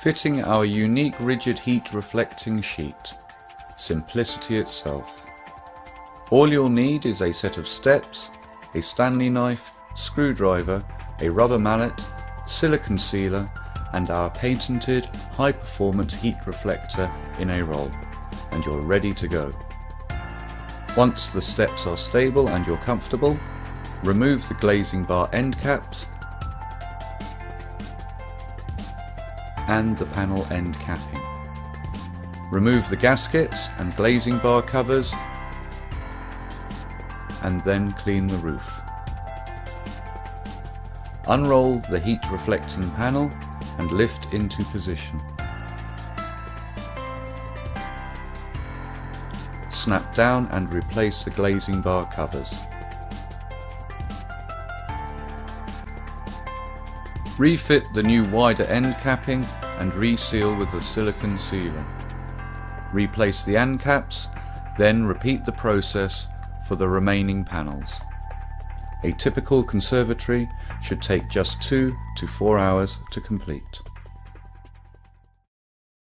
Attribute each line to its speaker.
Speaker 1: Fitting our unique rigid heat reflecting sheet. Simplicity itself. All you'll need is a set of steps, a Stanley knife, screwdriver, a rubber mallet, silicone sealer, and our patented high-performance heat reflector in a roll, and you're ready to go. Once the steps are stable and you're comfortable, remove the glazing bar end caps and the panel end capping. Remove the gaskets and glazing bar covers and then clean the roof. Unroll the heat reflecting panel and lift into position. Snap down and replace the glazing bar covers. Refit the new wider end capping and reseal with the silicone sealer. Replace the end caps, then repeat the process for the remaining panels. A typical conservatory should take just 2 to 4 hours to complete.